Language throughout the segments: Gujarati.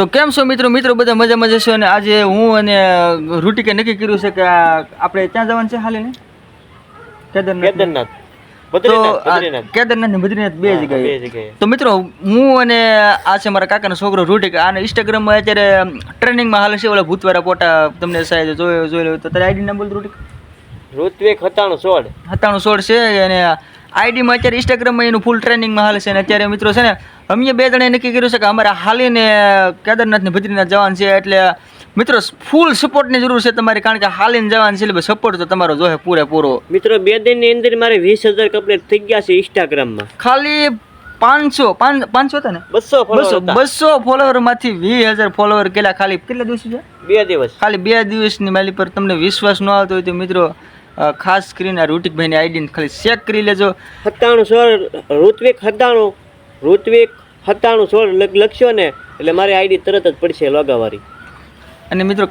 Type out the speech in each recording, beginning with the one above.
તો કેમ છો મિત્રો બધા મજામાં જશો અને આજે હું અને રૂટિકે નક્કી કર્યું છે કે આપણે ક્યાં જવાનું છે હાલીને કેદારનાથ તો કેદારનાથ ને બદ્રીનાથ બે જગ્યાએ તો મિત્રો હું અને આ છે મારા કાકાનો છોકરો રૂટિક આને ઇન્સ્ટાગ્રામમાં અત્યારે ટ્રેનિંગમાં હાલે છે ઓલા ભૂતવાળા ફોટા તમને સાહેબ જોઈ લો તો તારે આઈડી નામ બોલ રૂટિક ઋત્વિક 9716 છે અને આઈડીમાં અત્યારે ઇન્સ્ટાગ્રામમાં એનું ફૂલ ટ્રેનિંગમાં હાલે છે અને અત્યારે મિત્રો છે ને અમે બે જણાએ નક્કી કર્યું છે કે અમારે હાલીને કેદારનાથ ને બદ્રીનાથ જવાનું છે એટલે મિત્રો ફૂલ સપોર્ટની જરૂર છે તમારી કારણ કે હાલીને જવાનું છે એટલે સપોર્ટ તો તમારો જોઈએ પૂરેપૂરો મિત્રો 2 દિનની અંદર મારે 20000 કમ્પ્લીટ થઈ ગયા છે ઇન્સ્ટાગ્રામમાં ખાલી 500 હતા ને 200 ફોલોવર માંથી 20000 ફોલોવર કેટલા દિવસ છે 2 દિવસ ખાલી 2 દિવસની માલી પર તમને વિશ્વાસ ન આવતો હોય તો મિત્રો ખાસ કરીને રૂટિકભાઈની આઈડી ખાલી ચેક કરી લેજો 9716 ઋત્વિક 9716 લખશો ને એટલે મારી આઈડી તરત જ પડશે લોગાવાળી. અને મિત્રો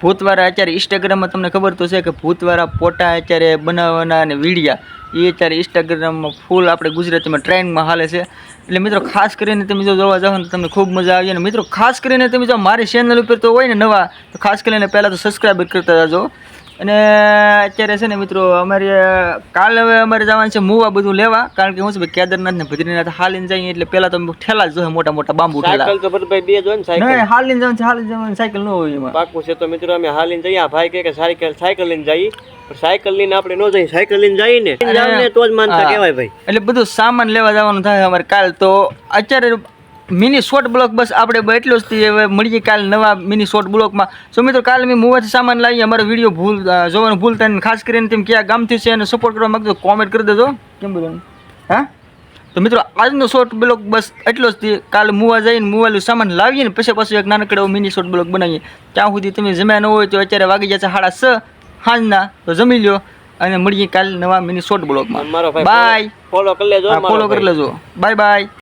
ભૂતવાળા અત્યારે ઇન્સ્ટાગ્રામમાં તમને ખબર તો છે કે ભૂતવાળા ફોટા અત્યારે બનાવવાના અને વિડીયા એ અત્યારે ઇન્સ્ટાગ્રામમાં ફૂલ આપણે ગુજરાતીમાં ટ્રેન્ડમાં હાલે છે એટલે મિત્રો ખાસ કરીને તમે જો જોવા જાઓ ને તમને ખૂબ મજા આવી અને મિત્રો ખાસ કરીને તમે જો મારી ચેનલ ઉપર તો હોય ને નવા તો ખાસ કરીને પહેલાં તો સબસ્ક્રાઈબ કરતા જાજો અને અત્યારે છે ને મિત્રો અમારે કાલે હવે અમારે જવાનું છે મૂવા બધું લેવા કારણ કે હું છે કેદારનાથ ને બદ્રીનાથ હાલીને જઈએ એટલે પહેલા તો ઠેલા જ જોઈએ મોટા બાંબુ ઠેલા સાયકલ તો ભાઈ બે જો ને સાયકલ નહીં હાલીને જવાનું સાયકલ ન હોય એમાં પાકું છે તો મિત્રો અમે હાલીને જઈએ ભાઈ કે સાયકલ લઈને જઈએ પણ સાયકલ લઈને આપણે ન જઈએ સાયકલ લઈને જઈએ ને તો જ માનતા કહેવાય ભાઈ એટલે બધું સામાન લેવા જવાનું થાય અમારે કાલ તો અત્યારે મિની શોર્ટ બ્લોક બસ આપણે એટલો જ હવે મળીએ કાલ નવા મિની શોર્ટ બ્લોકમાં સો મિત્રો કાલે મેં મૂવાથી સામાન લાવીએ અમારો વિડીયો જોવાનું ભૂલતા નહીં ખાસ કરીને તેમ ક્યાં ગામથી છે અને સપોર્ટ કરવા માગતો કોમેન્ટ કરી દેજો કેમ બોલવાનું હા તો મિત્રો આજનો શોર્ટ બ્લોક બસ એટલો જ કાલે મૂવા જઈને મૂવાલું સામાન લાવીએ ને પછી પાછું એક નાનકડો મિની શોર્ટ બ્લોક બનાવીએ ત્યાં સુધી તમે જમ્યા ન હોય તો અત્યારે વાગી જશે 6:30 સાંજના તો જમી લો અને મળીએ કાલે નવા મિની શોર્ટ બ્લોકમાં બાય ફોલો કરી લેજો બાય બાય.